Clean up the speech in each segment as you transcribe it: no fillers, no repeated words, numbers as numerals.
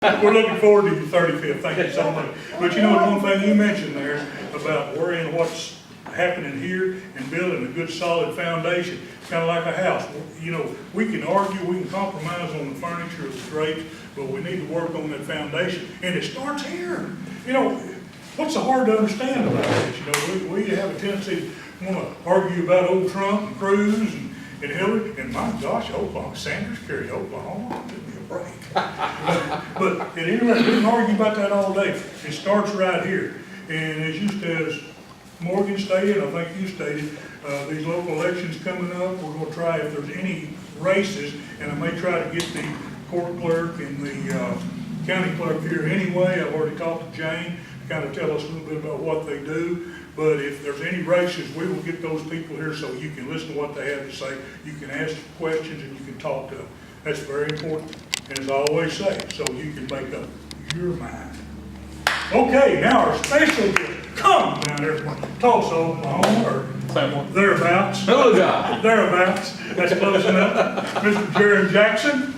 We're looking forward to your 35th. Thank you so much. But you know, one thing you mentioned there about worrying what's happening here and building a good solid foundation, kind of like a house. You know, we can argue, we can compromise on the furniture or the drapes, but we need to work on that foundation. And it starts here. You know, what's so hard to understand about this? You know, we have a tendency to want to argue about old Trump and Cruz and Hillary, and my gosh, Oklahoma, Sanders carried Oklahoma. Give me a break. But at any rate, we can argue about that all day. It starts right here. And as Morgan stated, I think you stated, these local elections coming up, we're going to try, if there's any races, and I may try to get the court clerk and the county clerk here anyway. I've already talked to Jane to kind of tell us a little bit about what they do. But if there's any races, we will get those people here so you can listen to what they have to say. You can ask questions and you can talk to them. That's very important. And as I always say, so you can make up your mind. Okay, now our special guest. Come down there from Tulsa, Oklahoma, or thereabouts. Hello, God. Thereabouts. That's close enough. Mr. Jarrin Jackson.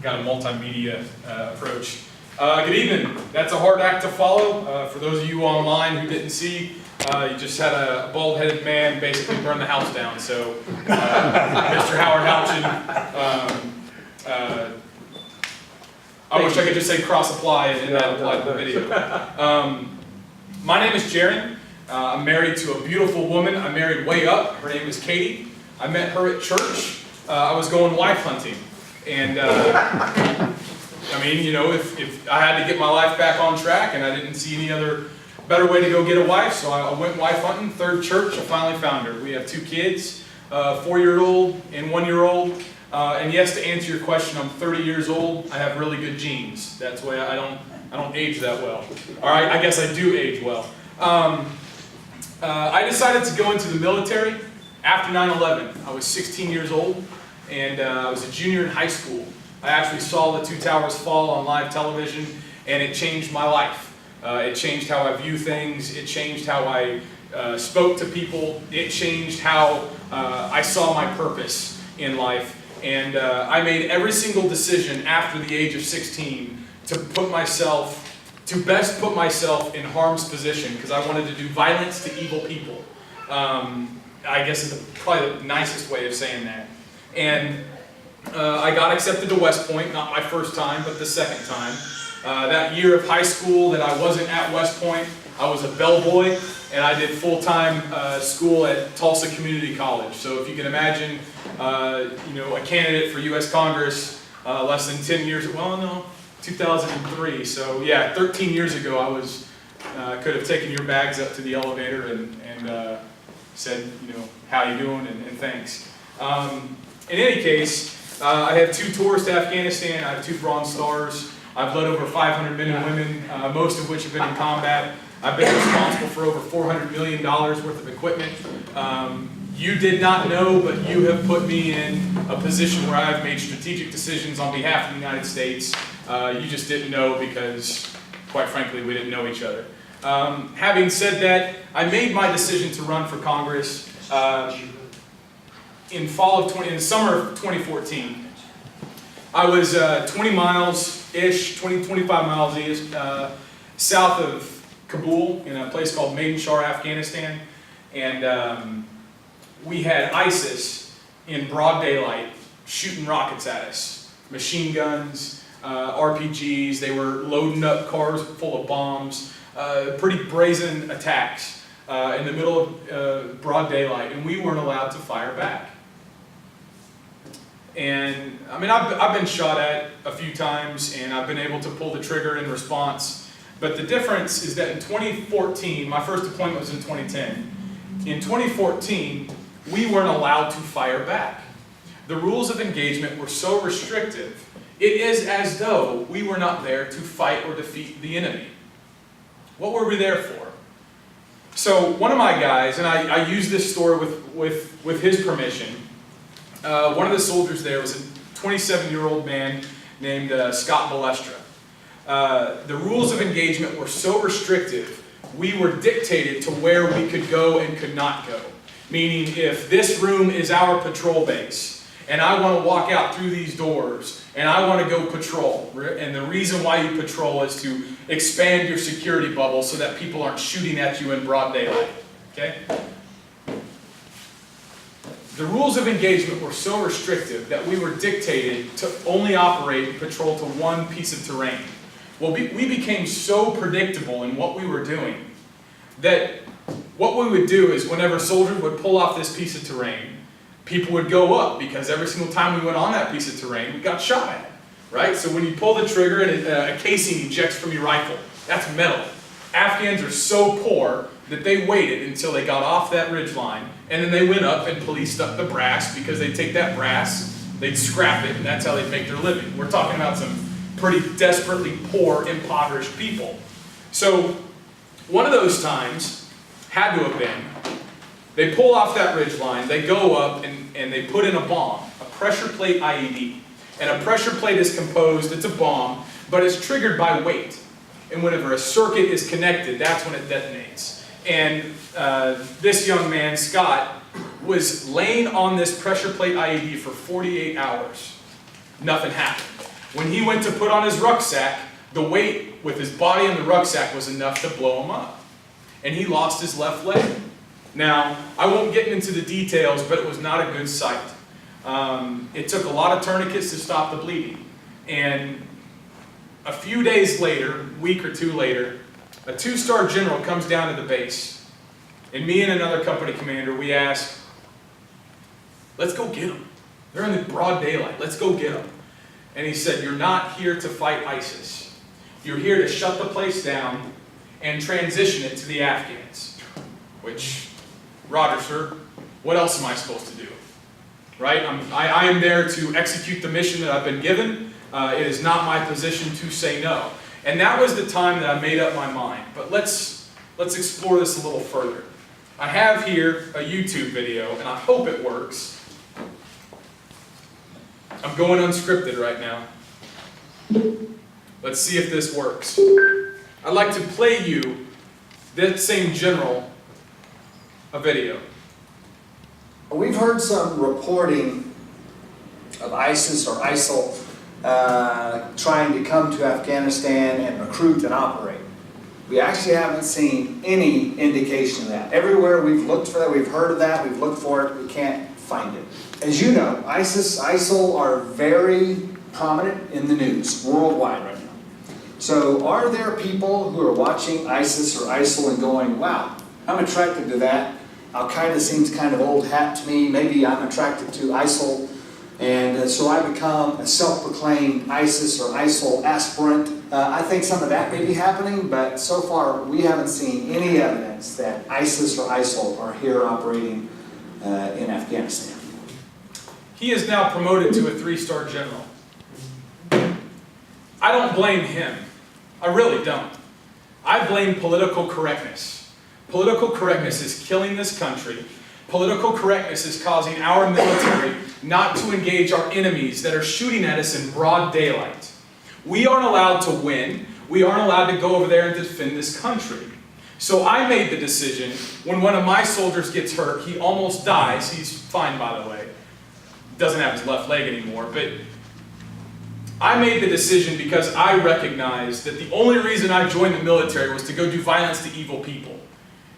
Got a multimedia approach. Good evening. That's a hard act to follow. For those of you online who didn't see, you just had a bald-headed man basically burn the house down. So, Mr. Howard Houchin, I wish I could just say cross-apply and that apply to the video. My name is Jarrin. I'm married to a beautiful woman. I married way up. Her name is Katie. I met her at church. I was going wife hunting. And, I mean, you know, if I had to get my life back on track and I didn't see any other better way to go get a wife, so I went wife hunting, third church, I finally found her. We have 2 kids, 4-year-old and 1-year-old. And yes, to answer your question, I'm 30 years old. I have really good genes. That's why I don't age that well. All right, I guess I do age well. I decided to go into the military after 9/11. I was 16 years old. And I was a junior in high school. I actually saw the 2 towers fall on live television, and it changed my life. It changed how I view things. It changed how I spoke to people. It changed how I saw my purpose in life. And I made every single decision after the age of 16 to best put myself in harm's position, because I wanted to do violence to evil people. I guess is probably the nicest way of saying that. And I got accepted to West Point, not my first time, but the second time. That year of high school that I wasn't at West Point, I was a bellboy, and I did full-time school at Tulsa Community College. So if you can imagine, you know, a candidate for U.S. Congress less than 10 years, well, no, 2003. So yeah, 13 years ago, I was could have taken your bags up to the elevator and said, you know, how you doing and thanks. In any case, I have 2 tours to Afghanistan. I have 2 Bronze Stars. I've led over 500 men and women, most of which have been in combat. I've been responsible for over $400 million worth of equipment. You did not know, but you have put me in a position where I've made strategic decisions on behalf of the United States. You just didn't know because, quite frankly, we didn't know each other. Having said that, I made my decision to run for Congress in the summer of 2014. I was 20 miles-ish, 25 miles east, south of Kabul in a place called Maidan-Shar, Afghanistan. And we had ISIS in broad daylight shooting rockets at us. Machine guns, RPGs, they were loading up cars full of bombs, pretty brazen attacks in the middle of broad daylight, and we weren't allowed to fire back. And I mean, I've been shot at a few times, and I've been able to pull the trigger in response. But the difference is that in 2014, my first deployment was in 2010. In 2014, we weren't allowed to fire back. The rules of engagement were so restrictive, it is as though we were not there to fight or defeat the enemy. What were we there for? So one of my guys, and I use this story with his permission, one of the soldiers there was a 27-year-old man named Scott Balestra. The rules of engagement were so restrictive we were dictated to where we could go and could not go. Meaning, if this room is our patrol base, and I want to walk out through these doors, and I want to go patrol, and the reason why you patrol is to expand your security bubble so that people aren't shooting at you in broad daylight, okay? The rules of engagement were so restrictive that we were dictated to only operate and patrol to one piece of terrain. Well, we became so predictable in what we were doing that what we would do is whenever soldiers would pull off this piece of terrain, people would go up because every single time we went on that piece of terrain, we got shot at, right? So when you pull the trigger and a casing ejects from your rifle, that's metal. Afghans are so poor that they waited until they got off that ridge line, and then they went up and policed up the brass, because they'd take that brass, they'd scrap it, and that's how they'd make their living. We're talking about some pretty desperately poor, impoverished people. So one of those times had to have been, they pull off that ridge line, they go up and they put in a bomb, a pressure plate IED. And a pressure plate is composed, it's a bomb, but it's triggered by weight. And whenever a circuit is connected, that's when it detonates. And this young man, Scott, was laying on this pressure plate IED for 48 hours. Nothing happened. When he went to put on his rucksack, the weight with his body in the rucksack was enough to blow him up. And he lost his left leg. Now, I won't get into the details, but it was not a good sight. It took a lot of tourniquets to stop the bleeding. And a few days later, a week or two later, a 2-star general comes down to the base. And me and another company commander, we asked, let's go get them. They're in the broad daylight. Let's go get them. And he said, you're not here to fight ISIS. You're here to shut the place down and transition it to the Afghans. Which, Roger, sir, what else am I supposed to do? Right? I am there to execute the mission that I've been given. It is not my position to say no. And that was the time that I made up my mind. But let's explore this a little further. I have here a YouTube video, and I hope it works. I'm going unscripted right now. Let's see if this works. I'd like to play you, that same general, a video. We've heard some reporting of ISIS or ISIL trying to come to Afghanistan and recruit and operate. We actually haven't seen any indication of that. Everywhere we've looked for that, we've heard of that, we've looked for it, we can't find it. As you know, ISIS, ISIL are very prominent in the news worldwide right now. So are there people who are watching ISIS or ISIL and going, wow, I'm attracted to that. Al-Qaeda seems kind of old hat to me. Maybe I'm attracted to ISIL. And so I become a self-proclaimed ISIS or ISIL aspirant. I think some of that may be happening, but so far we haven't seen any evidence that ISIS or ISIL are here operating in Afghanistan. He is now promoted to a 3-star general. I don't blame him. I really don't. I blame political correctness. Political correctness is killing this country. Political correctness is causing our military not to engage our enemies that are shooting at us in broad daylight. We aren't allowed to win. We aren't allowed to go over there and defend this country. So I made the decision, when one of my soldiers gets hurt, he almost dies. He's fine, by the way. Doesn't have his left leg anymore, but I made the decision because I recognized that the only reason I joined the military was to go do violence to evil people.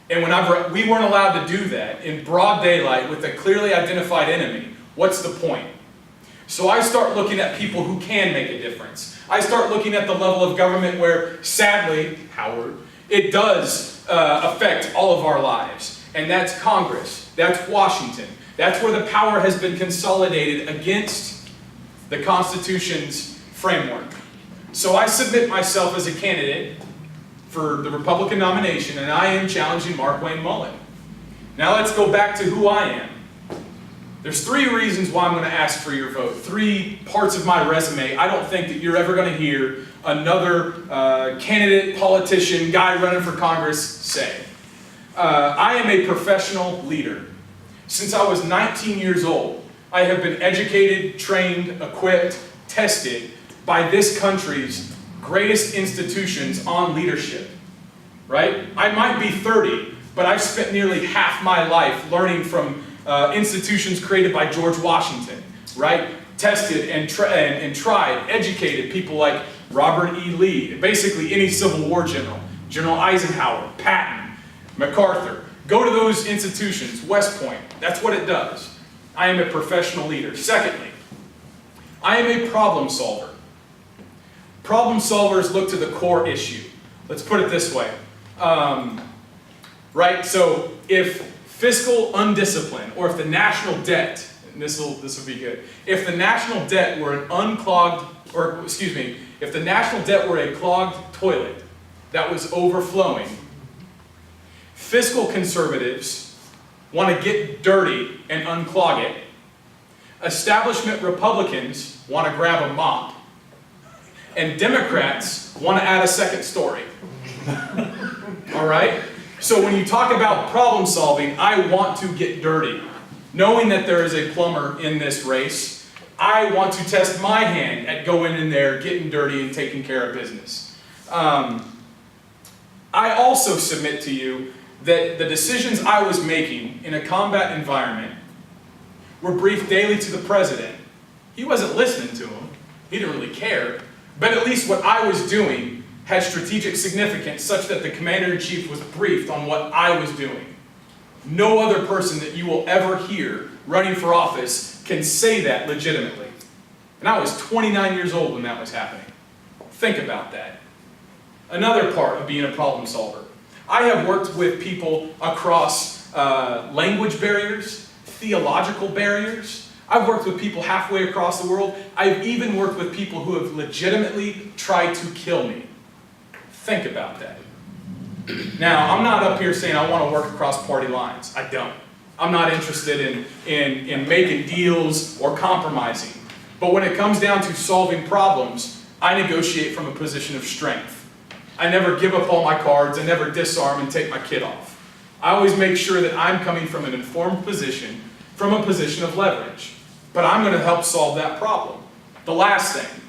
And whenever we weren't allowed to do that in broad daylight with a clearly identified enemy, what's the point? So I start looking at people who can make a difference. I start looking at the level of government where, sadly, Howard, it does affect all of our lives. And that's Congress. That's Washington. That's where the power has been consolidated against the Constitution's framework. So I submit myself as a candidate for the Republican nomination, and I am challenging Mark Wayne Mullen. Now let's go back to who I am. There's 3 reasons why I'm going to ask for your vote. 3 parts of my resume I don't think that you're ever going to hear another candidate, politician, guy running for Congress say. I am a professional leader. Since I was 19 years old, I have been educated, trained, equipped, tested by this country's greatest institutions on leadership. right? I might be 30, but I've spent nearly half my life learning from institutions created by George Washington, right? Tested and tried, educated people like Robert E. Lee, basically any Civil War general, General Eisenhower, Patton, MacArthur. Go to those institutions, West Point, that's what it does. I am a professional leader. Secondly, I am a problem solver. Problem solvers look to the core issue. Let's put it this way. Right, so if fiscal undiscipline, or if the national debt, and this will be good, if the national debt were an unclogged, or excuse me, if the national debt were a clogged toilet that was overflowing, fiscal conservatives want to get dirty and unclog it. Establishment Republicans want to grab a mop. And Democrats want to add a second story. All right? So when you talk about problem solving, I want to get dirty. Knowing that there is a plumber in this race, I want to test my hand at going in there, getting dirty, and taking care of business. I also submit to you that the decisions I was making in a combat environment were briefed daily to the president. He wasn't listening to him. He didn't really care. But at least what I was doing had strategic significance such that the commander-in-chief was briefed on what I was doing. No other person that you will ever hear running for office can say that legitimately. And I was 29 years old when that was happening. Think about that. Another part of being a problem solver. I have worked with people across language barriers, theological barriers. I've worked with people halfway across the world. I've even worked with people who have legitimately tried to kill me. Think about that. Now, I'm not up here saying I want to work across party lines. I don't. I'm not interested in making deals or compromising. But when it comes down to solving problems, I negotiate from a position of strength. I never give up all my cards. I never disarm and take my kid off. I always make sure that I'm coming from an informed position, from a position of leverage. But I'm going to help solve that problem. The last thing.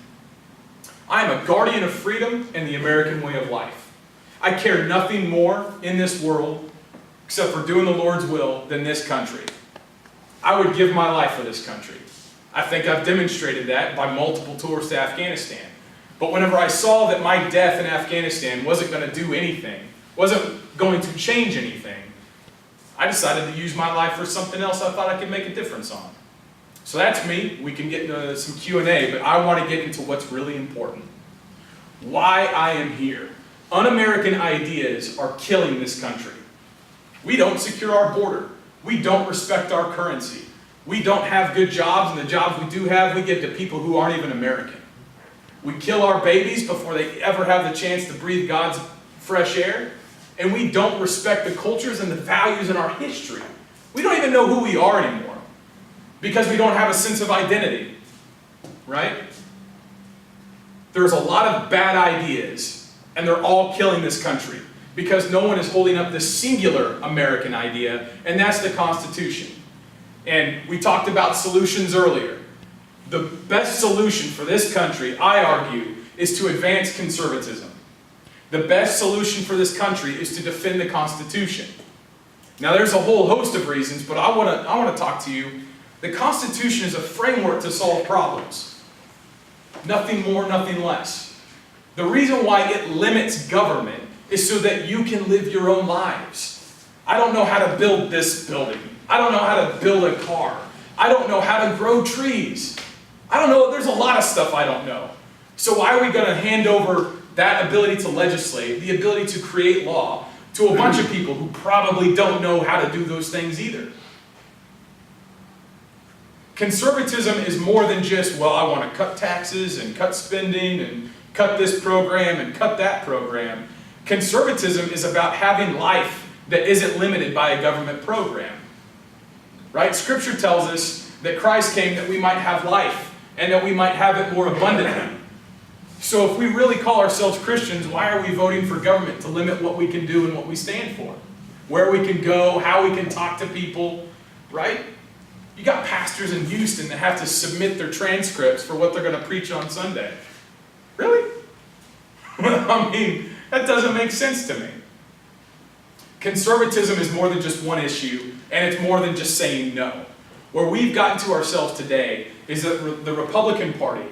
I am a guardian of freedom and the American way of life. I care nothing more in this world, except for doing the Lord's will, than this country. I would give my life for this country. I think I've demonstrated that by multiple tours to Afghanistan. But whenever I saw that my death in Afghanistan wasn't going to do anything, wasn't going to change anything, I decided to use my life for something else I thought I could make a difference on. So that's me. We can get into some Q&A, but I want to get into what's really important. Why I am here. Un-American ideas are killing this country. We don't secure our border. We don't respect our currency. We don't have good jobs, and the jobs we do have, we give to people who aren't even American. We kill our babies before they ever have the chance to breathe God's fresh air. And we don't respect the cultures and the values in our history. We don't even know who we are anymore because we don't have a sense of identity, right? There's a lot of bad ideas, and they're all killing this country because no one is holding up this singular American idea, and that's the Constitution. And we talked about solutions earlier. The best solution for this country, I argue, is to advance conservatism. The best solution for this country is to defend the Constitution. Now there's a whole host of reasons, but I want to talk to you. The Constitution is a framework to solve problems. Nothing more, nothing less. The reason why it limits government is so that you can live your own lives. I don't know how to build this building. I don't know how to build a car. I don't know how to grow trees. I don't know, there's a lot of stuff I don't know. So why are we going to hand over that ability to legislate, the ability to create law, to a bunch of people who probably don't know how to do those things either? Conservatism is more than just, well, I want to cut taxes and cut spending and cut this program and cut that program. Conservatism is about having life that isn't limited by a government program. Right? Scripture tells us that Christ came that we might have life and that we might have it more abundantly. So if we really call ourselves Christians, why are we voting for government to limit what we can do and what we stand for? Where we can go, how we can talk to people, right? You got pastors in Houston that have to submit their transcripts for what they're going to preach on Sunday. Really? I mean, that doesn't make sense to me. Conservatism is more than just one issue, and it's more than just saying no. Where we've gotten to ourselves today is that the Republican Party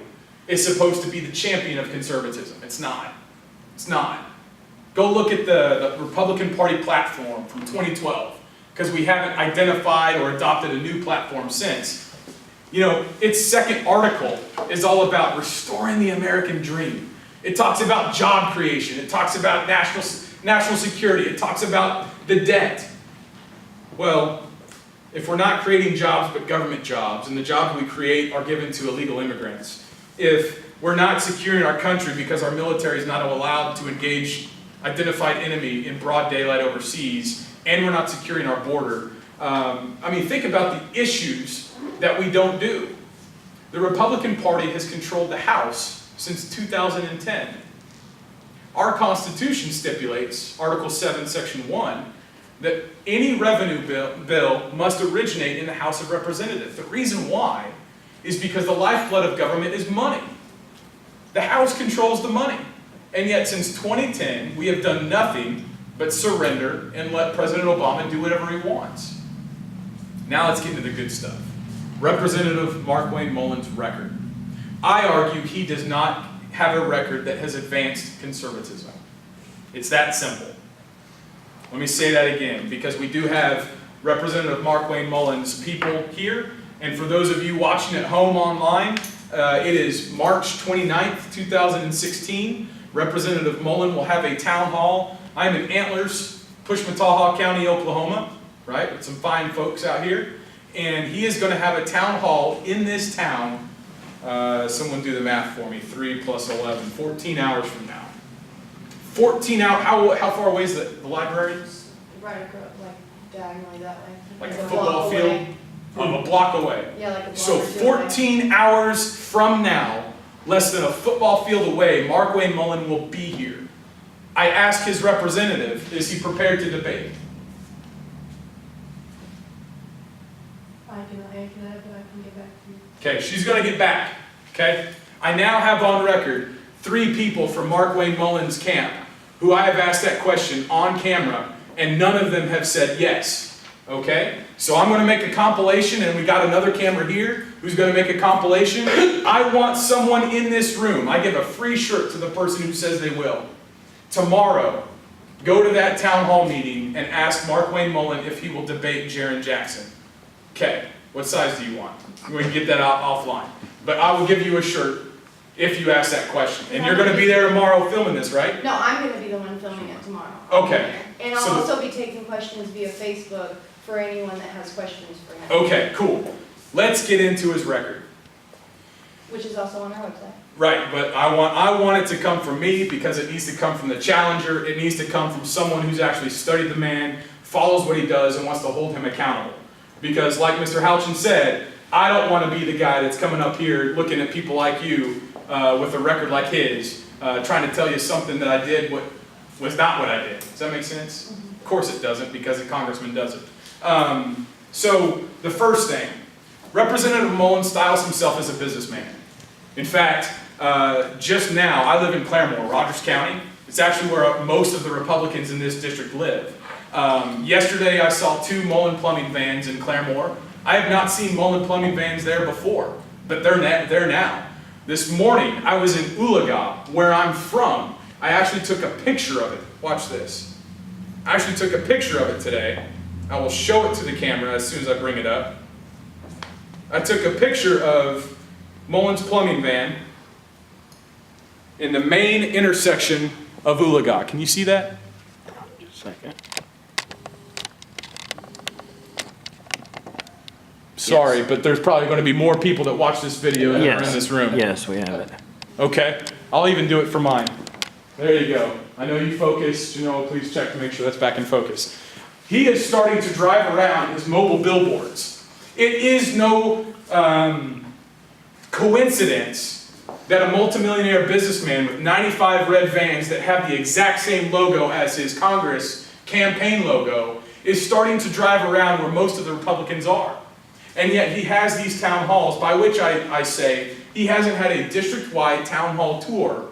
is supposed to be the champion of conservatism. It's not. It's not. Go look at the Republican Party platform from 2012, because we haven't identified or adopted a new platform since. You know, its second article is all about restoring the American dream. It talks about job creation. It talks about national security. It talks about the debt. Well, if we're not creating jobs but government jobs, and the jobs we create are given to illegal immigrants, if we're not securing our country because our military is not allowed to engage identified enemy in broad daylight overseas, and we're not securing our border, I mean, think about the issues that we don't do. The Republican Party has controlled the House since 2010. Our Constitution stipulates, Article 7, Section 1, that any revenue bill must originate in the House of Representatives. The reason why is because the lifeblood of government is money. The House controls the money. And yet since 2010, we have done nothing but surrender and let President Obama do whatever he wants. Now let's get into the good stuff. Representative Mark Wayne Mullen's record. I argue he does not have a record that has advanced conservatism. It's that simple. Let me say that again, because we do have Representative Mark Wayne Mullen's people here, and for those of you watching at home online, it is March 29th, 2016. Representative Mullen will have a town hall. I'm in Antlers, Push4America County, Oklahoma, right, with some fine folks out here, and he is going to have a town hall in this town. Someone do the math for me. 3 plus 11, 14 hours from now. 14 hours, how far away is the library? Right across, like diagonally that way. Like a football field? A block away. Yeah, like a block So or two away. 14 hours from now, less than a football field away, Mark Wayne Mullen will be here. I asked his representative, is he prepared to debate? I cannot answer that, but I can get back to you. Okay, she's going to get back. Okay? I now have on record 3 people from Mark Wayne Mullen's camp who I have asked that question on camera, and none of them have said yes. Okay? So I'm going to make a compilation, and we got another camera here who's going to make a compilation. I want someone in this room. I give a free shirt to the person who says they will. Tomorrow, go to that town hall meeting and ask Mark Wayne Mullen if he will debate Jarrin Jackson. Okay, what size do you want? We can get that out offline. But I will give you a shirt if you ask that question. And you're going to be there tomorrow filming this, right? No, I'm going to be the one filming it tomorrow. Okay. And I'll So- also be taking questions via Facebook for anyone that has questions for him. Okay, cool. Let's get into his record. Which is also on our website. Right, but I want it to come from me because it needs to come from the challenger. It needs to come from someone who's actually studied the man, follows what he does, and wants to hold him accountable. Because like Mr. Houchin said, I don't want to be the guy that's coming up here looking at people like you with a record like his, trying to tell you something that I did what was not what I did. Does that make sense? Mm-hmm. Of course it doesn't, because a congressman does it. So the first thing, Representative Mullen styles himself as a businessman. In fact, just now, I live in Claremore, Rogers County. It's actually where most of the Republicans in this district live. Yesterday, I saw 2 Mullen plumbing vans in Claremore. I have not seen Mullen plumbing vans there before, but they're there now. This morning, I was in Ulaga, where I'm from. I actually took a picture of it. Watch this. I actually took a picture of it today. I will show it to the camera as soon as I bring it up. I took a picture of Mullen's plumbing van in the main intersection of Ulaga. Can you see that? Just a second. Sorry, but there's probably going to be more people that watch this video than are in this room. Yes, we have it. Okay, I'll even do it for mine. There you go. I know you focused. You know, please check to make sure that's back in focus. He is starting to drive around his mobile billboards. It is no coincidence that a multimillionaire businessman with 95 red vans that have the exact same logo as his Congress campaign logo is starting to drive around where most of the Republicans are. And yet he has these town halls, by which I say he hasn't had a district-wide town hall tour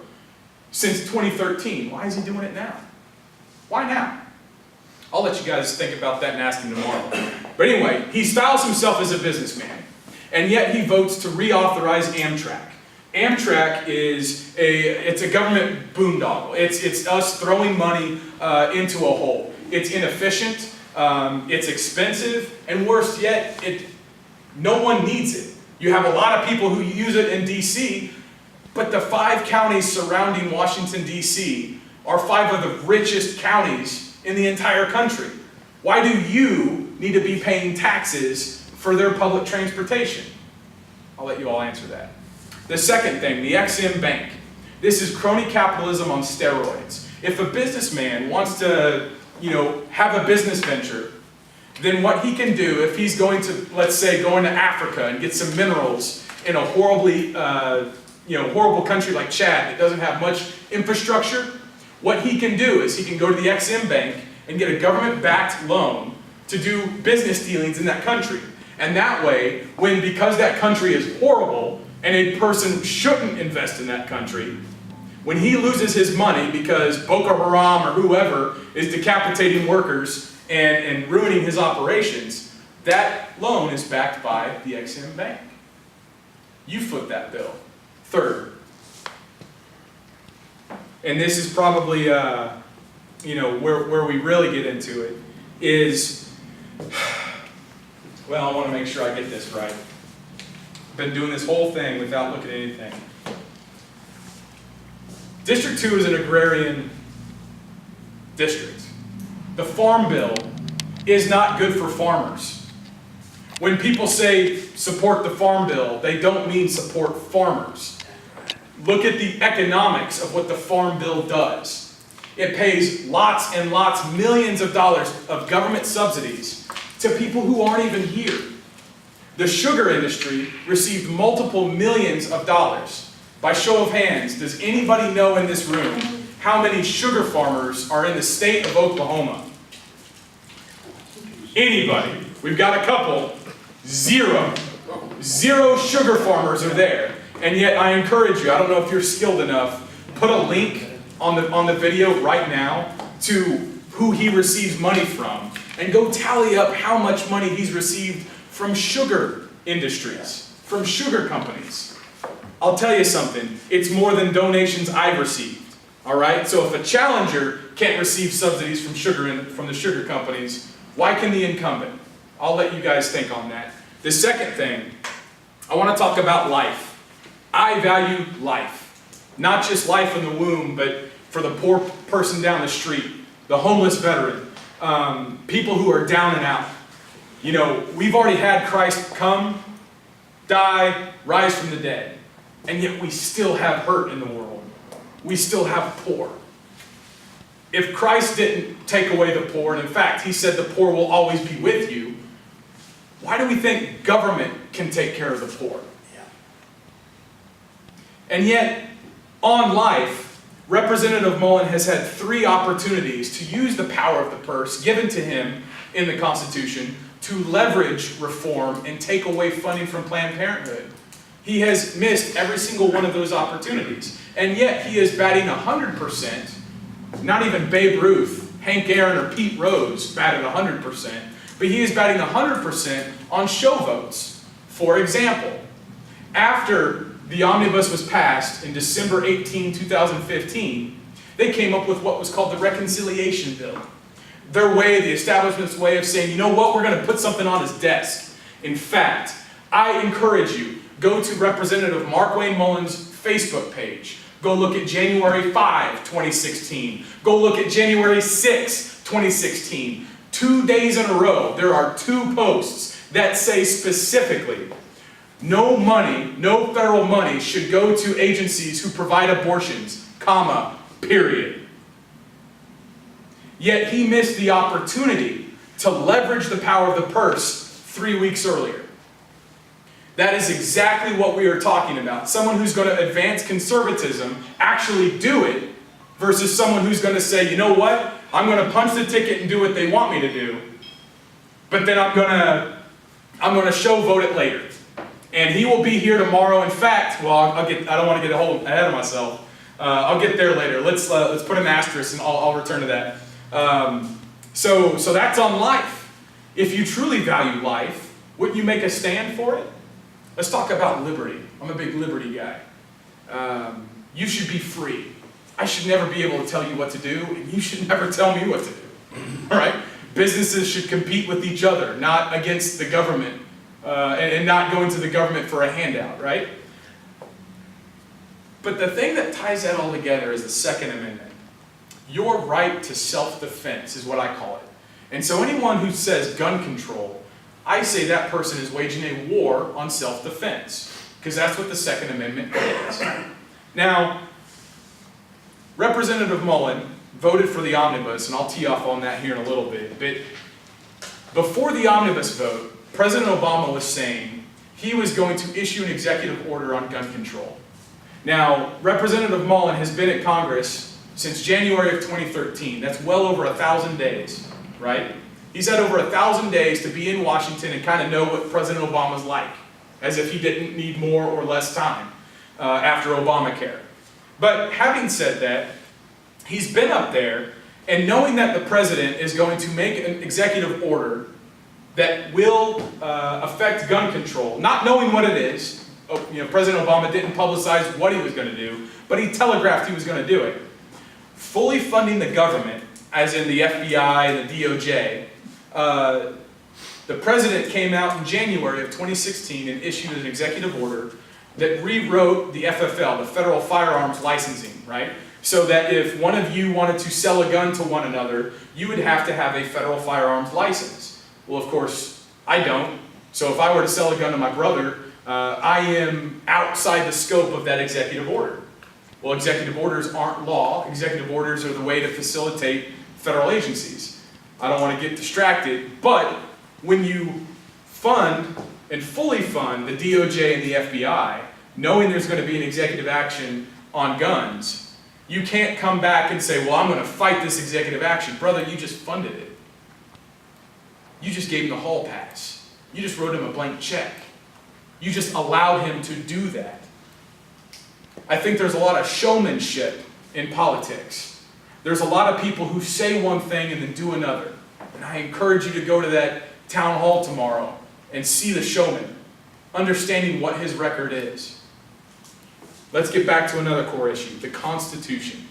since 2013. Why is he doing it now? Why now? I'll let you guys think about that and ask him tomorrow. But anyway, he styles himself as a businessman, and yet he votes to reauthorize Amtrak. Amtrak is it's a government boondoggle. It's us throwing money into a hole. It's inefficient, it's expensive, and worse yet, no one needs it. You have a lot of people who use it in DC, but the 5 counties surrounding Washington, DC are 5 of the richest counties in the entire country. Why do you need to be paying taxes for their public transportation? I'll let you all answer that. The second thing, the XM Bank. This is crony capitalism on steroids. If a businessman wants to, have a business venture, then what he can do if he's going to, let's say, going to Africa and get some minerals in a horribly, horrible country like Chad that doesn't have much infrastructure, what he can do is he can go to the XM Bank and get a government-backed loan to do business dealings in that country. And that way, because that country is horrible and a person shouldn't invest in that country, when he loses his money because Boko Haram or whoever is decapitating workers and ruining his operations, that loan is backed by the XM Bank. You foot that bill. Third, and this is probably where we really get into it, is, well, I want to make sure I get this right. I've been doing this whole thing without looking at anything. District 2 is an agrarian district. The Farm Bill is not good for farmers. When people say support the Farm Bill, they don't mean support farmers. Look at the economics of what the Farm Bill does. It pays lots and lots, millions of dollars of government subsidies to people who aren't even here. The sugar industry received multiple millions of dollars. By show of hands, does anybody know in this room how many sugar farmers are in the state of Oklahoma? Anybody? We've got a couple. 0. 0 sugar farmers are there. And yet I encourage you, I don't know if you're skilled enough, put a link on the video right now to who he receives money from, and go tally up how much money he's received from sugar industries, from sugar companies. I'll tell you something, it's more than donations I've received, all right? So if a challenger can't receive subsidies from the sugar companies, why can the incumbent? I'll let you guys think on that. The second thing, I want to talk about life. I value life. Not just life in the womb, but for the poor person down the street, the homeless veteran, people who are down and out. We've already had Christ come, die, rise from the dead. And yet we still have hurt in the world. We still have poor. If Christ didn't take away the poor, and in fact, he said the poor will always be with you, why do we think government can take care of the poor? And yet, on life, Representative Mullen has had 3 opportunities to use the power of the purse given to him in the Constitution to leverage reform and take away funding from Planned Parenthood. He has missed every single one of those opportunities. And yet he is batting 100%. Not even Babe Ruth, Hank Aaron, or Pete Rose batted 100%. But he is batting 100% on show votes. For example, after the omnibus was passed in December 18, 2015, they came up with what was called the Reconciliation Bill. The establishment's way of saying, you know what, we're going to put something on his desk. In fact, I encourage you, go to Representative Mark Wayne Mullen's Facebook page. Go look at January 5, 2016. Go look at January 6, 2016. 2 days in a row, there are 2 posts that say specifically, no money, no federal money should go to agencies who provide abortions, comma, period. Yet he missed the opportunity to leverage the power of the purse 3 weeks earlier. That is exactly what we are talking about. Someone who's going to advance conservatism actually do it versus someone who's going to say, you know what, I'm going to punch the ticket and do what they want me to do, but then I'm going to show vote it later. And he will be here tomorrow. In fact, well, I don't want to get ahead of myself. I'll get there later. Let's put an asterisk and I'll return to that. So that's on life. If you truly value life, wouldn't you make a stand for it? Let's talk about liberty. I'm a big liberty guy. You should be free. I should never be able to tell you what to do, and you should never tell me what to do. All right? Businesses should compete with each other, not against the government, and not going to the government for a handout, right? But the thing that ties that all together is the Second Amendment. Your right to self-defense is what I call it. And so anyone who says gun control, I say that person is waging a war on self-defense, because that's what the Second Amendment is. Now, Representative Mullen voted for the omnibus, and I'll tee off on that here in a little bit, but before the omnibus vote, President Obama was saying he was going to issue an executive order on gun control. Now, Representative Mullen has been at Congress since January of 2013. That's well over 1,000 days, right? He's had over 1,000 days to be in Washington and kind of know what President Obama's like, as if he didn't need more or less time after Obamacare. But having said that, he's been up there, and knowing that the president is going to make an executive order that will affect gun control, not knowing what it is. President Obama didn't publicize what he was going to do, but he telegraphed he was going to do it. Fully funding the government, as in the FBI and the DOJ, the president came out in January of 2016 and issued an executive order that rewrote the FFL, the Federal Firearms Licensing, right? So that if one of you wanted to sell a gun to one another, you would have to have a federal firearms license. Well, of course, I don't. So if I were to sell a gun to my brother, I am outside the scope of that executive order. Well, executive orders aren't law. Executive orders are the way to facilitate federal agencies. I don't want to get distracted, but when you fund and fully fund the DOJ and the FBI, knowing there's going to be an executive action on guns, you can't come back and say, well, I'm going to fight this executive action. Brother, you just funded it. You just gave him the hall pass. You just wrote him a blank check. You just allowed him to do that. I think there's a lot of showmanship in politics. There's a lot of people who say one thing and then do another. And I encourage you to go to that town hall tomorrow and see the showman, understanding what his record is. Let's get back to another core issue, the Constitution.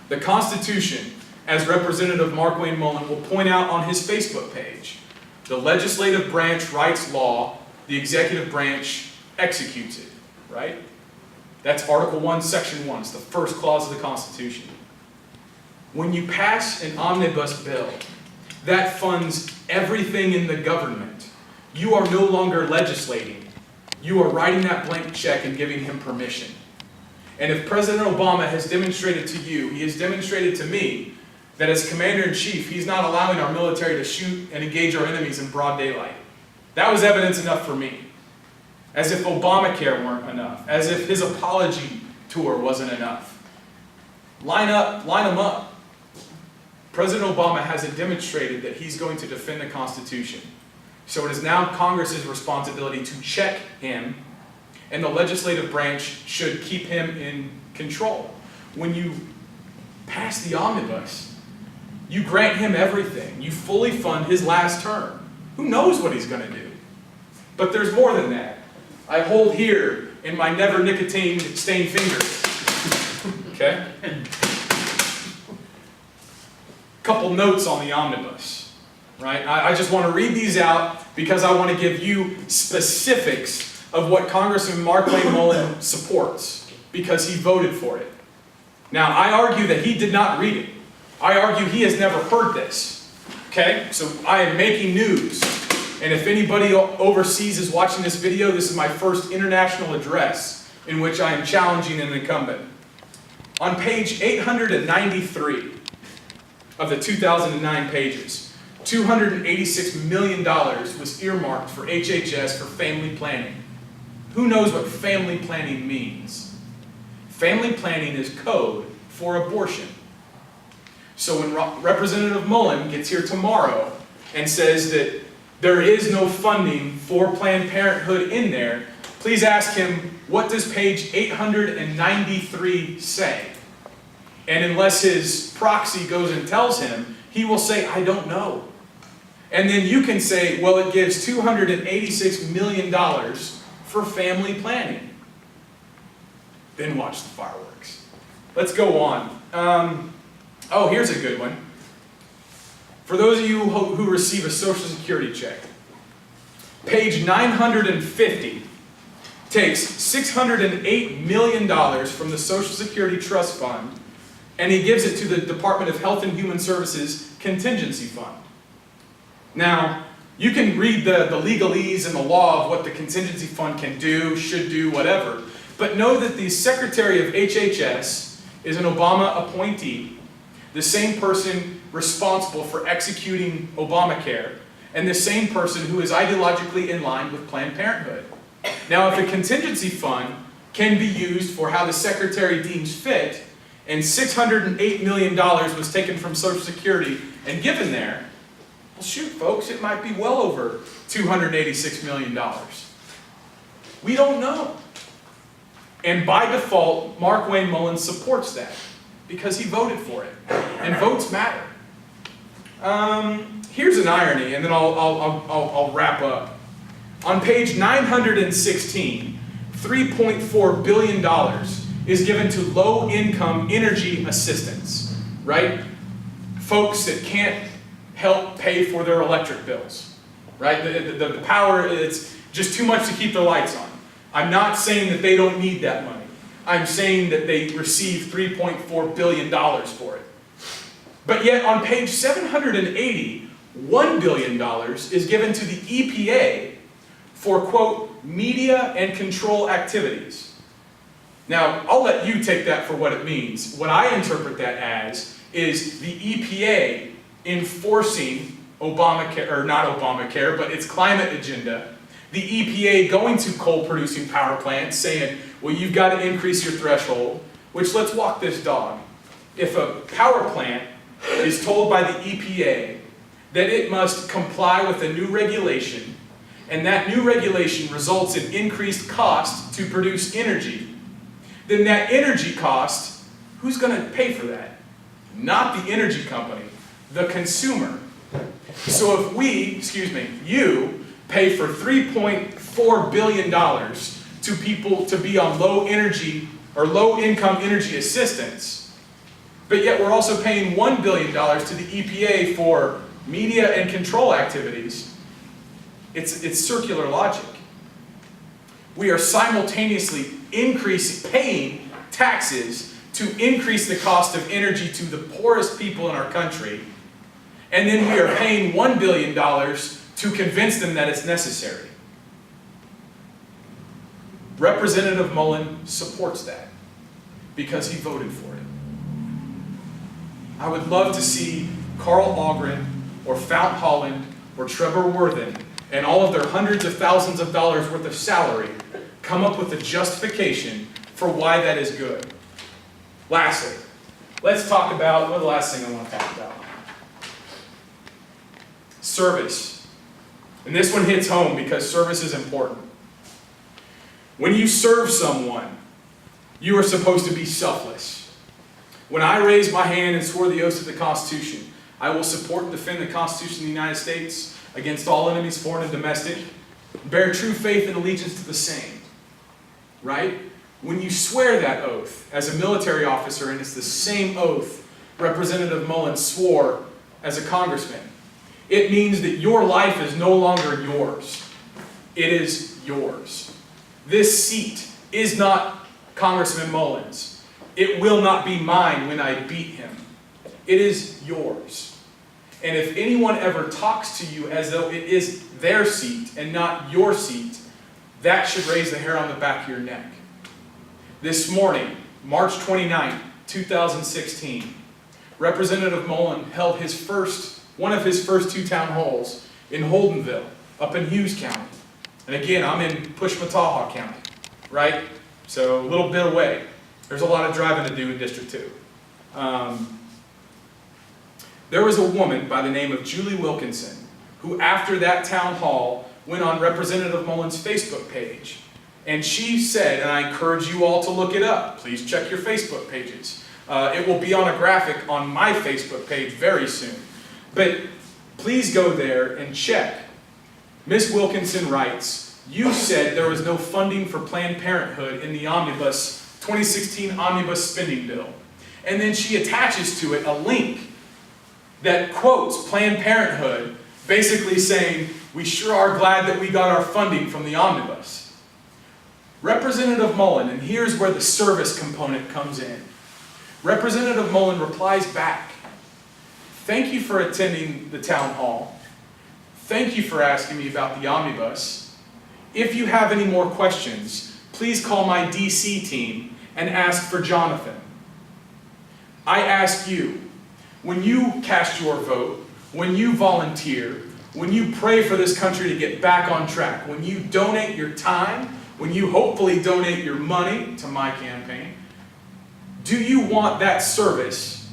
The Constitution, as Representative Mark Wayne Mullen will point out on his Facebook page, the legislative branch writes law, the executive branch executes it, right? That's Article 1, Section 1. It's the first clause of the Constitution. When you pass an omnibus bill that funds everything in the government, you are no longer legislating. You are writing that blank check and giving him permission. And if President Obama has demonstrated to you, he has demonstrated to me, that as Commander-in-Chief, he's not allowing our military to shoot and engage our enemies in broad daylight. That was evidence enough for me. As if Obamacare weren't enough. As if his apology tour wasn't enough. Line them up. President Obama hasn't demonstrated that he's going to defend the Constitution. So it is now Congress's responsibility to check him, and the legislative branch should keep him in control. When you pass the omnibus, you grant him everything. You fully fund his last term. Who knows what he's going to do? But there's more than that. I hold here in my never nicotine-stained fingers. Okay? Couple notes on the omnibus. Right? I just want to read these out because I want to give you specifics of what Congressman Mark Wayne Mullen supports because he voted for it. Now, I argue that he did not read it. I argue he has never heard this. Okay? So I am making news. And if anybody overseas is watching this video, this is my first international address in which I am challenging an incumbent. On page 893 of the 2009 pages, $286 million was earmarked for HHS for family planning. Who knows what family planning means? Family planning is code for abortion. So when Representative Mullen gets here tomorrow and says that there is no funding for Planned Parenthood in there, please ask him, what does page 893 say? And unless his proxy goes and tells him, he will say, I don't know. And then you can say, well, it gives $286 million for family planning. Then watch the fireworks. Let's go on. Oh, here's a good one. For those of you who receive a Social Security check, page 950 takes $608 million from the Social Security Trust Fund, and he gives it to the Department of Health and Human Services Contingency Fund. Now, you can read the legalese and the law of what the contingency fund can do, should do, whatever, but know that the Secretary of HHS is an Obama appointee, the same person responsible for executing Obamacare, and the same person who is ideologically in line with Planned Parenthood. Now, if a contingency fund can be used for how the Secretary deems fit, and $608 million was taken from Social Security and given there, well, shoot, folks, it might be well over $286 million. We don't know. And by default, Mark Wayne Mullins supports that because he voted for it. And votes matter. Here's an irony, and then I'll wrap up. On page 916, $3.4 billion is given to low-income energy assistance, right? Folks that can't help pay for their electric bills, right? The power, it's just too much to keep their lights on. I'm not saying that they don't need that money. I'm saying that they receive $3.4 billion for it. But yet on page 780, $1 billion is given to the EPA for, quote, media and control activities. Now, I'll let you take that for what it means. What I interpret that as is the EPA enforcing Obamacare, or not Obamacare, but its climate agenda. The EPA going to coal-producing power plants saying, well, you've got to increase your threshold, which let's walk this dog. If a power plant is told by the EPA that it must comply with a new regulation, and that new regulation results in increased cost to produce energy, then that energy cost, who's going to pay for that? Not the energy company, the consumer. So if you pay for $3.4 billion to people to be on low energy or low income energy assistance, but yet we're also paying $1 billion to the EPA for media and control activities, it's circular logic. We are simultaneously paying taxes to increase the cost of energy to the poorest people in our country, and then we are paying $1 billion to convince them that it's necessary. Representative Mullen supports that because he voted for it. I would love to see Carl Algren or Fount Holland or Trevor Worthen and all of their hundreds of thousands of dollars worth of salary come up with a justification for why that is good. Lastly, let's talk about, the last thing I want to talk about? Service. And this one hits home because service is important. When you serve someone, you are supposed to be selfless. When I raised my hand and swore the oath to the Constitution, I will support and defend the Constitution of the United States against all enemies, foreign and domestic, bear true faith and allegiance to the same. Right? When you swear that oath as a military officer, and it's the same oath Representative Mullen swore as a congressman, it means that your life is no longer yours. It is yours. This seat is not Congressman Mullen's. It will not be mine when I beat him. It is yours. And if anyone ever talks to you as though it is their seat and not your seat, that should raise the hair on the back of your neck. This morning, March 29, 2016, Representative Mullen held one of his first two town halls in Holdenville, up in Hughes County. And again, I'm in Push4America County, right? So a little bit away. There's a lot of driving to do in District 2. There was a woman by the name of Julie Wilkinson who, after that town hall, went on Representative Mullen's Facebook page. And she said, and I encourage you all to look it up. Please check your Facebook pages. It will be on a graphic on my Facebook page very soon. But please go there and check. Ms. Wilkinson writes, you said there was no funding for Planned Parenthood in the 2016 omnibus spending bill. And then she attaches to it a link that quotes Planned Parenthood, basically saying, we sure are glad that we got our funding from the omnibus. Representative Mullen, and here's where the service component comes in. Representative Mullen replies back, thank you for attending the town hall. Thank you for asking me about the omnibus. If you have any more questions, please call my DC team and ask for Jonathan. I ask you, when you cast your vote, when you volunteer, when you pray for this country to get back on track, when you donate your time, when you hopefully donate your money to my campaign, do you want that service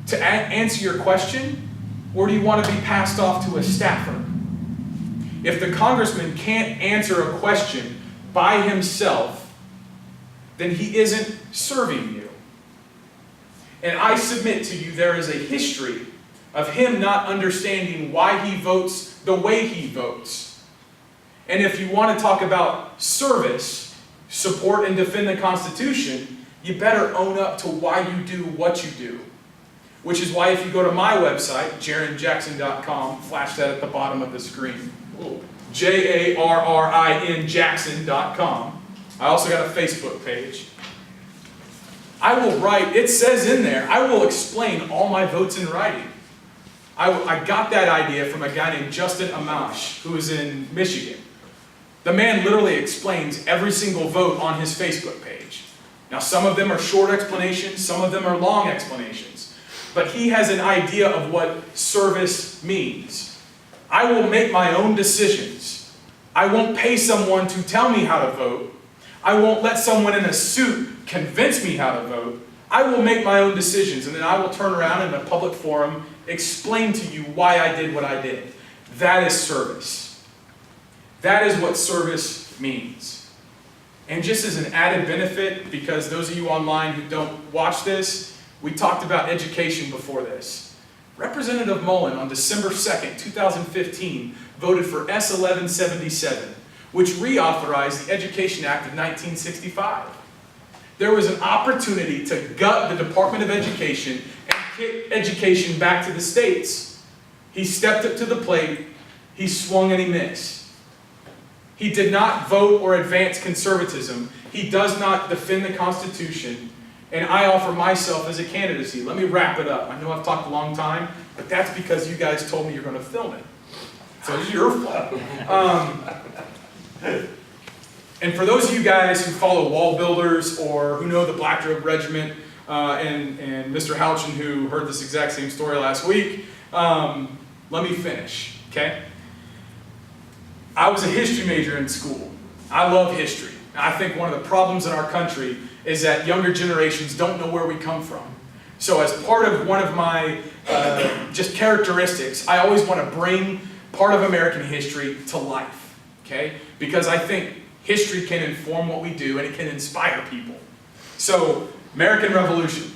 to answer your question, or do you want to be passed off to a staffer? If the congressman can't answer a question by himself, then he isn't serving you. And I submit to you there is a history of him not understanding why he votes the way he votes. And if you want to talk about service, support and defend the Constitution, you better own up to why you do what you do. Which is why if you go to my website, jarrinjackson.com, flash that at the bottom of the screen, Jarrin Jackson.com. I also got a Facebook page. I will write, it says in there, I will explain all my votes in writing. I got that idea from a guy named Justin Amash, who is in Michigan. The man literally explains every single vote on his Facebook page. Now some of them are short explanations, some of them are long explanations. But he has an idea of what service means. I will make my own decisions. I won't pay someone to tell me how to vote. I won't let someone in a suit convince me how to vote. I will make my own decisions, and then I will turn around in a public forum, explain to you why I did what I did. That is service. That is what service means. And just as an added benefit, because those of you online who don't watch this, we talked about education before this. Representative Mullen on December 2nd, 2015, voted for S 1177, which reauthorized the Education Act of 1965. There was an opportunity to gut the Department of Education and kick education back to the states. He stepped up to the plate, he swung and he missed. He did not vote or advance conservatism. He does not defend the Constitution. And I offer myself as a candidacy. Let me wrap it up. I know I've talked a long time, but that's because you guys told me you're going to film it. So it's your fault. And for those of you guys who follow wall builders or who know the Black Robe Regiment and Mr. Houchin, who heard this exact same story last week, let me finish, okay? I was a history major in school. I love history. I think one of the problems in our country is that younger generations don't know where we come from. So as part of one of my just characteristics, I always want to bring part of American history to life, okay? Because I think history can inform what we do and it can inspire people. So, American Revolution.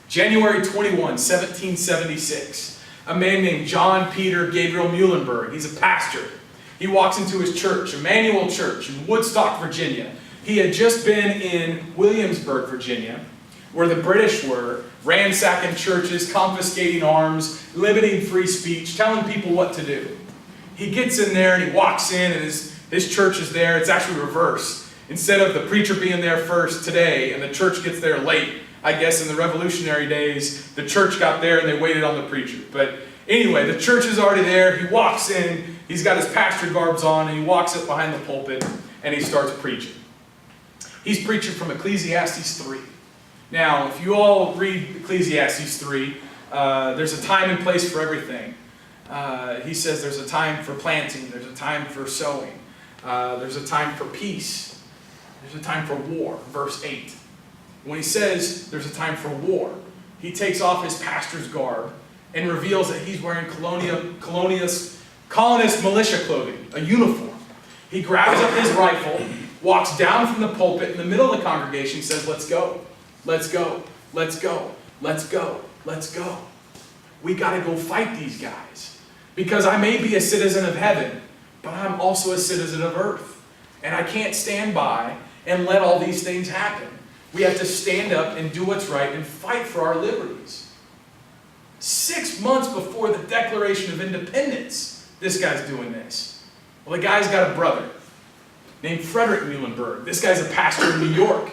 January 21, 1776. A man named John Peter Gabriel Muhlenberg. He's a pastor. He walks into his church, Emmanuel Church in Woodstock, Virginia. He had just been in Williamsburg, Virginia, where the British were, ransacking churches, confiscating arms, limiting free speech, telling people what to do. He gets in there and he walks in and his church is there. It's actually reversed. Instead of the preacher being there first today and the church gets there late, I guess in the Revolutionary days, the church got there and they waited on the preacher. But anyway, the church is already there. He walks in, he's got his pastor garbs on, and he walks up behind the pulpit and he starts preaching. He's preaching from Ecclesiastes 3. Now, if you all read Ecclesiastes 3, there's a time and place for everything. He says there's a time for planting, there's a time for sowing, there's a time for peace, there's a time for war, verse 8. When he says there's a time for war, he takes off his pastor's garb and reveals that he's wearing colonist militia clothing, a uniform. He grabs up his rifle, walks down from the pulpit in the middle of the congregation, says, let's go, let's go, let's go, let's go, let's go. we got to go fight these guys. Because I may be a citizen of heaven, but I'm also a citizen of earth. And I can't stand by and let all these things happen. We have to stand up and do what's right and fight for our liberties. 6 months before the Declaration of Independence, this guy's doing this. Well, the guy's got a brother named Frederick Muhlenberg. This guy's a pastor in New York.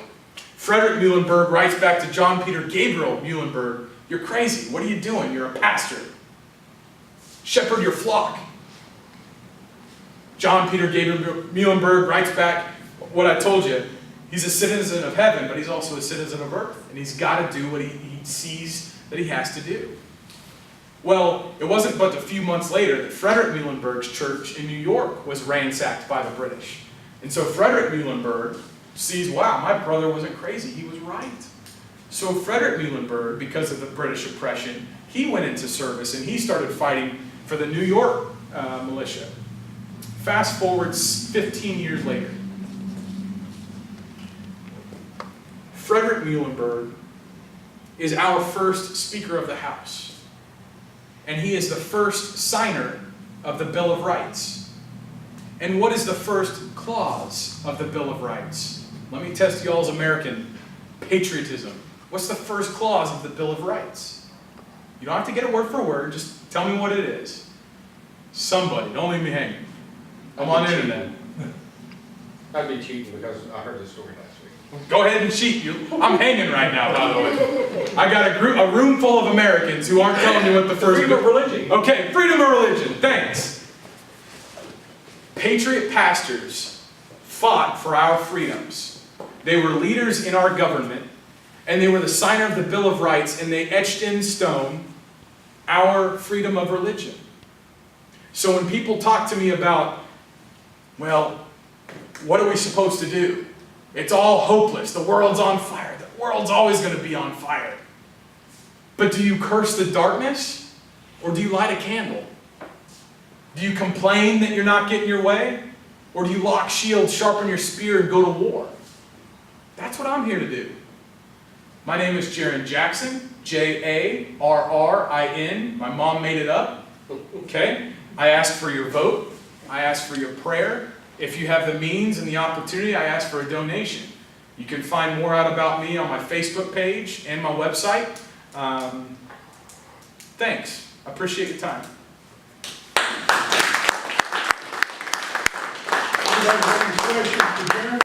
Frederick Muhlenberg writes back to John Peter Gabriel Muhlenberg, "You're crazy. What are you doing? You're a pastor. Shepherd your flock." John Peter Gabriel Muhlenberg writes back what I told you. He's a citizen of heaven, but he's also a citizen of earth. And he's got to do what he sees that he has to do. Well, it wasn't but a few months later that Frederick Muhlenberg's church in New York was ransacked by the British. And so Frederick Muhlenberg sees, wow, my brother wasn't crazy. He was right. So Frederick Muhlenberg, because of the British oppression, he went into service and he started fighting for the New York militia. Fast forward 15 years later. Frederick Muhlenberg is our first Speaker of the House. And he is the first signer of the Bill of Rights. And what is the first clause of the Bill of Rights? Let me test y'all's American patriotism. What's the first clause of the Bill of Rights? You don't have to get it word for word, just tell me what it is. Somebody, don't leave me hanging. I'm on the internet. I'd be cheating because I heard this story last week. Go ahead and cheat. I'm hanging right now, by the way. I got a room full of Americans who aren't telling me what the first... Freedom of religion. Okay, freedom of religion. Thanks. Patriot pastors fought for our freedoms. They were leaders in our government, and they were the signer of the Bill of Rights, and they etched in stone our freedom of religion. So when people talk to me about, well, what are we supposed to do? It's all hopeless. The world's on fire. The world's always going to be on fire. But do you curse the darkness, or do you light a candle? Do you complain that you're not getting your way? Or do you lock shields, sharpen your spear, and go to war? That's what I'm here to do. My name is Jarrin Jackson, Jarrin. My mom made it up. Okay? I ask for your vote. I ask for your prayer. If you have the means and the opportunity, I ask for a donation. You can find more out about me on my Facebook page and my website. Thanks. I appreciate your time. Anybody have any questions for Jarrin?